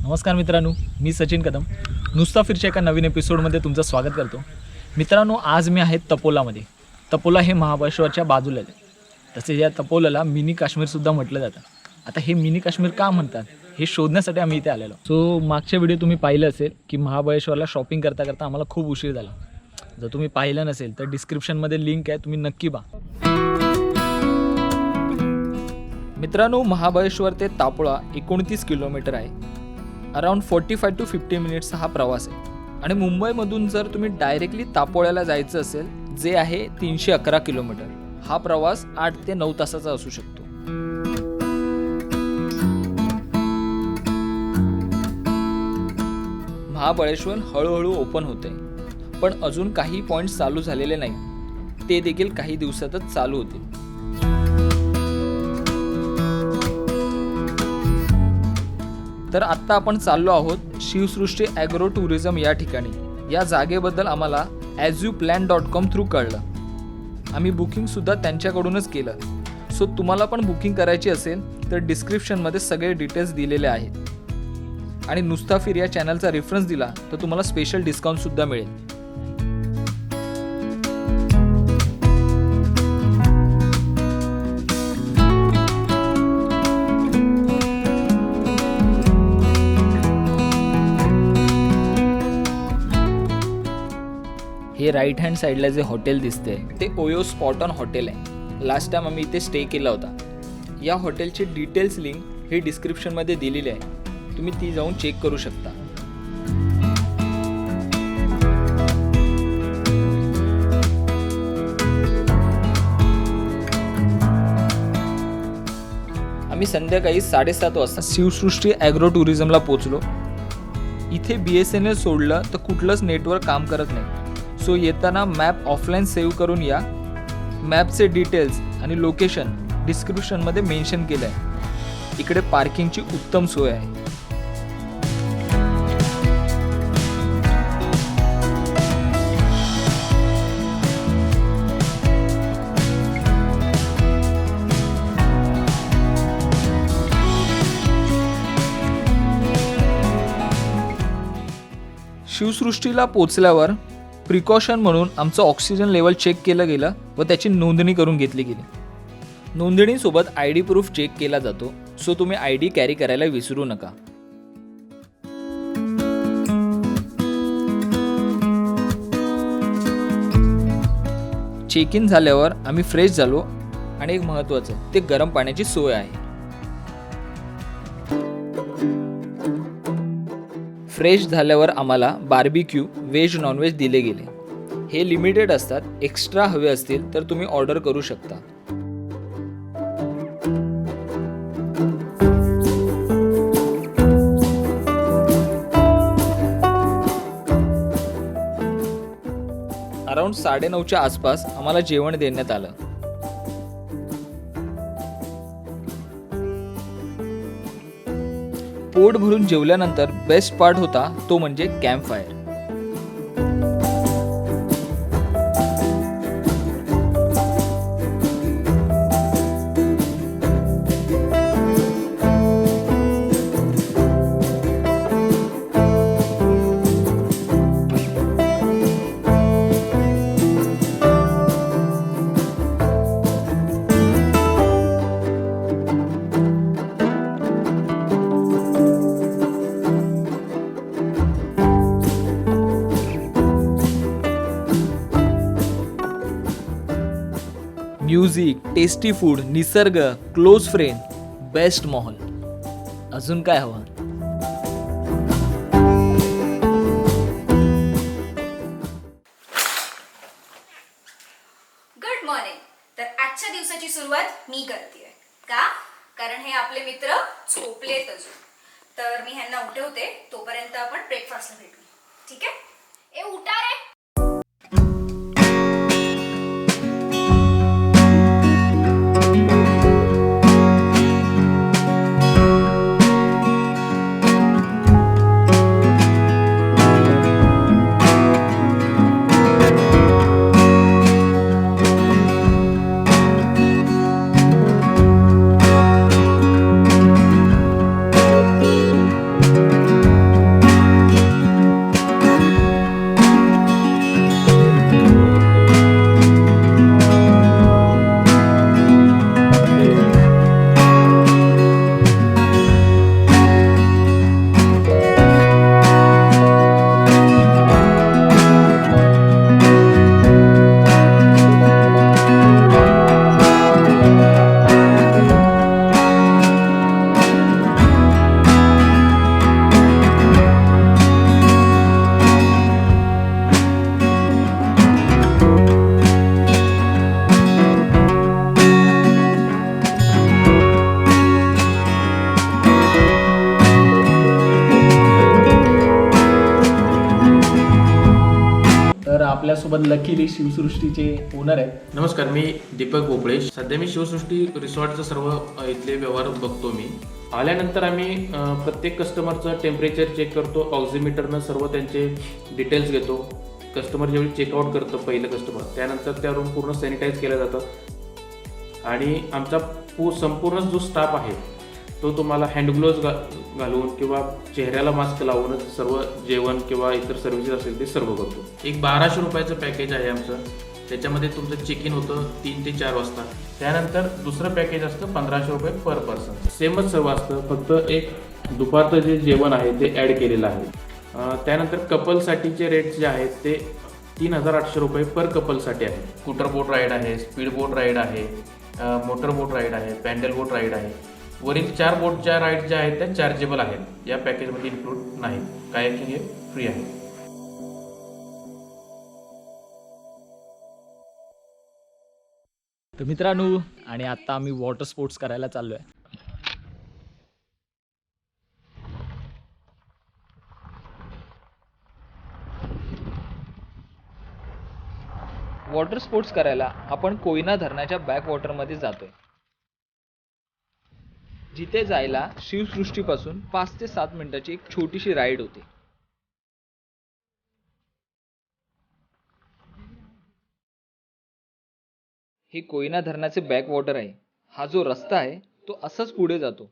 नमस्कार मित्रांनो, मी सचिन कदम. नुसता फिरच्या एका नवीन एपिसोडमध्ये तुमचं स्वागत करतो. मित्रांनो, आज मी आहे तपोलामध्ये. तपोला हे महाबळेश्वरच्या बाजूला आहे. तसेच या तपोलाला मिनी काश्मीरसुद्धा म्हटलं जातं. आता हे मिनी काश्मीर का म्हणतात हे शोधण्यासाठी आम्ही इथे आलेलो. सो मागच्या व्हिडिओ तुम्ही पाहिलं असेल की महाबळेश्वरला शॉपिंग करता करता आम्हाला खूप उशीर झाला. जर तुम्ही पाहिलं नसेल तर डिस्क्रिप्शनमध्ये लिंक आहे, तुम्ही नक्की पहा. मित्रांनो, महाबळेश्वर ते तापोळा 29 किलोमीटर आहे. अराउंड 45 to 50 मिनिट्सचा हा प्रवास आहे. आणि मुंबईमधून जर तुम्ही डायरेक्टली तापोळ्याला जायचं असेल, जे आहे 311 किलोमीटर, हा प्रवास 8 ते 9 तासाचा असू शकतो. महाबळेश्वर हळूहळू ओपन होते, पण अजून काही पॉईंट्स चालू झालेले नाही. ते देखील काही दिवसातच चालू होतील. तर आत्ता आपण चाललो आहोत शिवसृष्टी ॲग्रो टुरिझम या ठिकाणी. या जागेबद्दल आम्हाला ॲज्युप्लॅन.com थ्रू कळलं. आम्ही बुकिंगसुद्धा त्यांच्याकडूनच केलं. सो तुम्हाला पण बुकिंग करायची असेल तर डिस्क्रिप्शनमध्ये सगळे डिटेल्स दिलेले आहेत. आणि नुसता फिर या चॅनलचा रेफरन्स दिला तर तुम्हाला स्पेशल डिस्काउंटसुद्धा मिळेल. हे राईट हँड साईडला जे हॉटेल दिसते ते ओयो स्पॉट ऑन हॉटेल आहे. लास्ट टाइम आम्ही इथे स्टे केला होता. या हॉटेलची डिटेल्स लिंक हे डिस्क्रिप्शनमध्ये दिलेली आहे, तुम्ही ती जाऊन चेक करू शकता. आम्ही संध्याकाळी 7:30 वाजता शिवसृष्टी ॲग्रो टुरिझमला पोहोचलो. इथे BSNL सोडलं तर कुठलंच नेटवर्क काम करत नाही. सो येताना मॅप ऑफलाईन सेव्ह करून या. मॅपचे डिटेल्स आणि लोकेशन डिस्क्रिप्शनमध्ये मेन्शन केलं आहे. इकडे पार्किंगची उत्तम सोय आहे. शिवसृष्टीला पोचल्यावर प्रिकॉशन म्हणून आमचं ऑक्सिजन लेवल चेक केलं गेलं व त्याची नोंदणी करून घेतली गेली. नोंदणीसोबत ID प्रूफ चेक केला जातो. सो तुम्ही ID कॅरी करायला विसरू नका. चेक इन झाल्यावर आम्ही फ्रेश झालो आणि एक महत्त्वाचं ते गरम पाण्याची सोय आहे. फ्रेश झाल्यावर आम्हाला बार्बिक्यू व्हेज नॉनव्हेज दिले गेले. हे लिमिटेड असतात. एक्स्ट्रा हवे असतील तर तुम्ही ऑर्डर करू शकता. अराउंड 9:30च्या आसपास आम्हाला जेवण देण्यात आलं. पोट भरून जेवल्यानंतर बेस्ट पार्ट होता तो म्हणजे camp fire. Music, tasty food, निसर्ग, क्लोज फ्रेंड, बेस्ट माहोल. अजून काय हवं? Good morning. तर आजच्या दिवसाची सुरुवात मी करते. का? कारण हे आपले मित्र झोपलेत अजून. तर मी ह्यांना उठवते. तोपर्यंत आपण ब्रेकफास्टला भेटू. ठीक आहे? ए उठा रे. आपल्यासोबत लकीली शिवसृष्टीचे ओनर आहेत. नमस्कार, मी दीपक भोपळे. सध्या मी शिवसृष्टी रिसॉर्टचं सर्व इथले व्यवहार बघतो. मी आल्यानंतर आम्ही प्रत्येक कस्टमरचं टेम्परेचर चेक करतो. ऑक्झिमीटरनं सर्व त्यांचे डिटेल्स घेतो. कस्टमर ज्यावेळी चेकआउट करतं पहिलं कस्टमर, त्यानंतर त्या रूम पूर्ण सॅनिटाईज केलं जातं आणि आमचा संपूर्ण जो स्टाफ आहे तो तुम्हाला हँडग्लोव्ज घालून किंवा चेहऱ्याला मास्क लावूनच सर्व जेवण किंवा इतर सर्व्हिसेस असेल ते सर्व करतो. एक 1200 रुपयाचं पॅकेज आहे आमचं. त्याच्यामध्ये तुमचं चेक इन होतं 3 ते 4 वाजता. त्यानंतर दुसरं पॅकेज असतं 1500 रुपये पर पर्सन. सेमच सर्व असतं, फक्त एक दुपारचं जे जेवण आहे ते ॲड केलेलं आहे. त्यानंतर कपलसाठीचे रेट्स जे आहेत ते 3800 रुपये पर कपलसाठी आहे. स्कूटर बोट राईड आहे, स्पीड बोट राईड आहे, मोटर बोट राईड आहे, पॅन्डल बोट राईड आहे. वरील 4 बोटच्या राईड ज्या आहेत त्या चार्जेबल आहेत, या पॅकेजमध्ये इन्क्लूड नाही. कायाकिंग हे फ्री आहे. तर मित्रांनो, आणि आता आम्ही वॉटर स्पोर्ट्स करायला चाललो आहे. वॉटर स्पोर्ट्स करायला आपण कोयना धरणाच्या बॅक वॉटरमध्ये जातोय, जिथे जायला शिवसृष्टीपासून 5 ते 7 मिनिटाची एक छोटीशी राईड होती. हे कोयना धरणाचे बॅक वॉटर आहे. हा जो रस्ता आहे तो असाच पुढे जातो.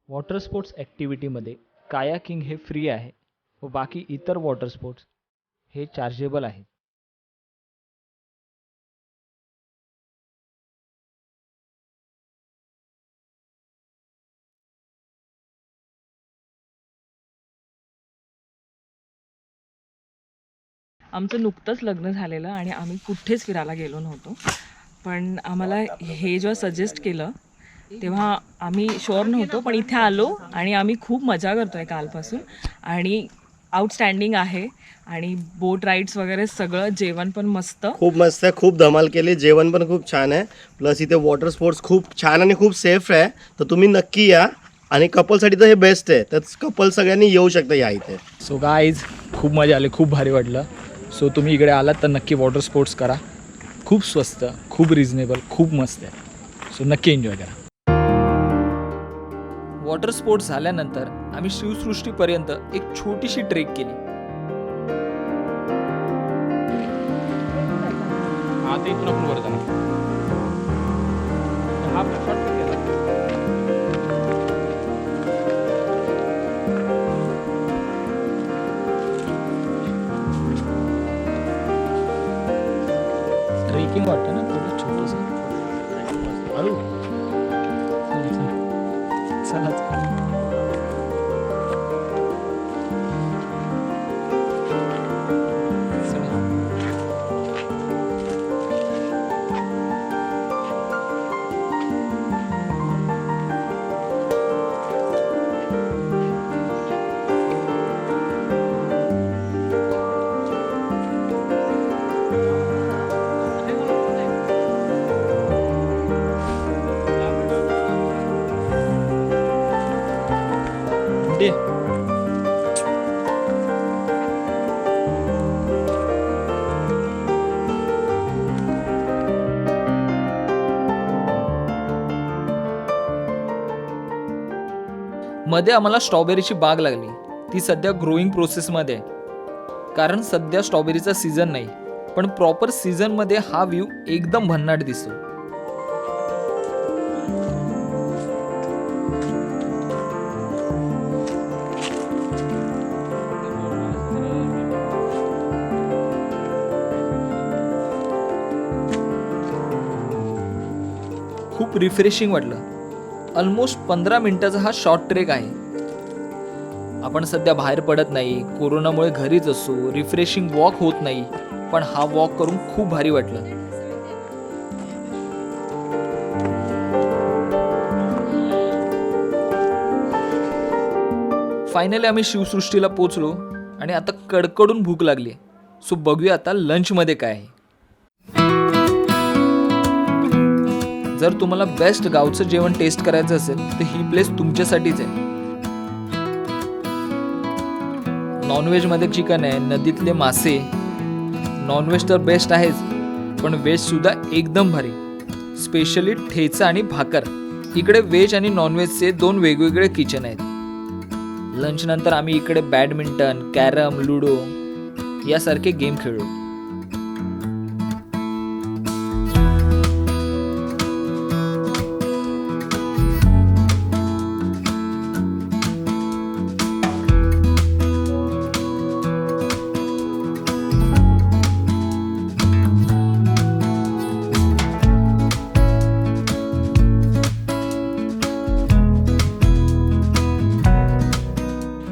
वॉटर स्पोर्ट्स ॲक्टिव्हिटीमध्ये कायाकिंग हे फ्री आहे व बाकी इतर वॉटर स्पोर्ट्स हे चार्जेबल आहेत. आमचं नुकतंच लग्न झालेलं आणि आम्ही कुठेच फिरायला गेलो नव्हतो, पण आम्हाला हे जेव्हा सजेस्ट केलं तेव्हा आम्ही शुअर नव्हतो, पण इथे आलो आणि आम्ही खूप मजा करतो आहे कालपासून. आणि आउटस्टँडिंग आहे आणि बोट राईड्स वगैरे सगळं, जेवण पण मस्त, खूप मस्त आहे. खूप धमाल केली, जेवण पण खूप छान आहे. प्लस इथे वॉटर स्पोर्ट्स खूप छान आणि खूप सेफ आहे. तर तुम्ही नक्की या. आणि कपलसाठी तर हे बेस्ट आहे, तर कपल सगळ्यांनी येऊ शकता या इथे. सो गाईज, खूप मजा आली, खूप भारी वाटलं. सो तुम्ही इकडे आलात तर नक्की वॉटर स्पोर्ट्स करा. खूप स्वस्त, खूप रिजनेबल, खूप मस्त आहे. सो नक्की एन्जॉय करा. वॉटर स्पोर्ट्स झाल्यानंतर आम्ही शिवसृष्टीपर्यंत एक छोटीशी ट्रेक केली. आता इथून आपण वर जाणार. हा shortcut गेला. ट्रेकिंग वाटतं ना थोडं छोटंसं. हळू चला चला. मध्ये आम्हाला स्ट्रॉबेरीची बाग लागली. ती सध्या ग्रोईंग प्रोसेसमध्ये आहे, कारण सध्या स्ट्रॉबेरीचा सीझन नाही. पण प्रॉपर सीझनमध्ये हा व्ह्यू एकदम भन्नाट दिसतो. खूप रिफ्रेशिंग वाटलं. ऑलमोस्ट 15 मिनिटाचा हा शॉर्ट ट्रेक आहे. आपण सध्या बाहेर पडत नाही, कोरोनामुळे घरीच असू, रिफ्रेशिंग वॉक होत नाही, पण हा वॉक करून खूप भारी वाटलं. फायनली आम्ही शिवसृष्टीला पोचलो आणि आता कडकडून भूक लागली. सो बघूया आता लंचमध्ये काय आहे. जर तुम्हाला बेस्ट गावचं जेवण टेस्ट करायचं असेल तर ही प्लेस तुमच्यासाठीच आहे. नॉनव्हेजमध्ये चिकन आहे, नदीतले मासे. नॉनव्हेज तर बेस्ट आहेच, पण व्हेजसुद्धा एकदम भारी. स्पेशली ठेचा आणि भाकर. इकडे व्हेज आणि नॉनव्हेजचे 2 वेगवेगळे किचन आहेत. लंचनंतर आम्ही इकडे बॅडमिंटन, कॅरम, लुडो यासारखे गेम खेळलो.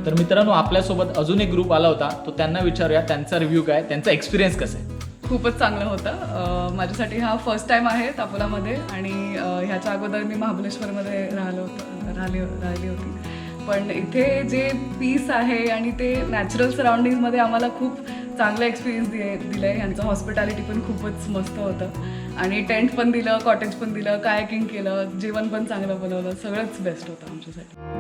तर मित्रांनो, आपल्यासोबत अजून एक ग्रुप आला होता, तो त्यांना विचारूया त्यांचा रिव्ह्यू काय, त्यांचा एक्सपिरियन्स कसं आहे. खूपच चांगलं होतं. माझ्यासाठी हा फर्स्ट टाईम आहे तापोलामध्ये आणि ह्याच्या अगोदर मी महाबळेश्वरमध्ये राहिली होती. पण इथे जे पीस आहे आणि ते नॅचरल सराउंडिंगमध्ये आम्हाला खूप चांगलं एक्सपिरियन्स दिलं आहे. ह्यांचं हॉस्पिटॅलिटी पण खूपच मस्त होतं आणि टेंट पण दिलं, कॉटेज पण दिलं, कायाकिंग केलं, जेवण पण चांगलं बनवलं. सगळंच बेस्ट होतं आमच्यासाठी.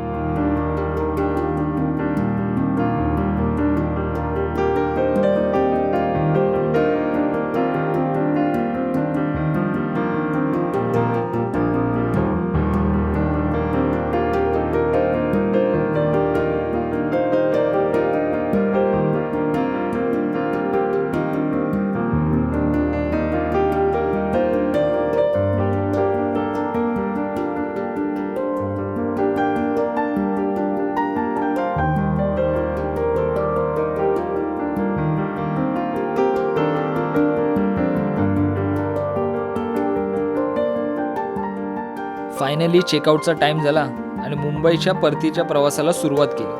फायनली चेकआउटचा टाइम झाला आणि मुंबईच्या परतीच्या प्रवासाला सुरुवात केली.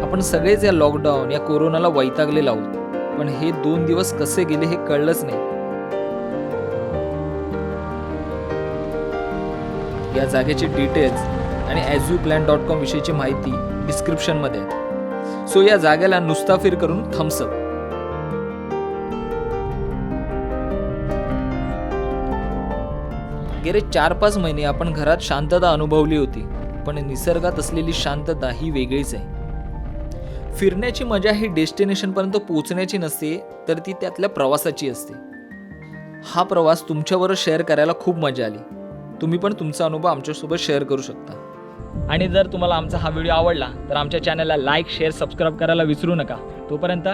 आपण सगळेच या लॉकडाऊन, या कोरोनाला वैतागलेलो आहोत, पण हे 2 दिवस कसे गेले हे कळलंच नाही. या जागेचे डिटेल्स आणि asyouPlan.com विषयीची माहिती डिस्क्रिप्शनमध्ये आहे. सो या जागेला नुसता फिर करून थम्सअप. गेले 4-5 महिने आपण घरात शांतता अनुभवली होती, पण निसर्गात असलेली शांतता ही वेगळीच आहे. फिरण्याची मजा ही डेस्टिनेशनपर्यंत पोहोचण्याची नसते, तर ती त्यातल्या प्रवासाची असते. हा प्रवास तुमच्याबरोबर शेअर करायला खूप मजा आली. तुम्ही पण तुमचा अनुभव आमच्यासोबत शेअर करू शकता. आणि जर तुम्हाला आमचा हा व्हिडिओ आवडला तर आमच्या चॅनलला लाईक, शेअर, सबस्क्राईब करायला विसरू नका. तोपर्यंत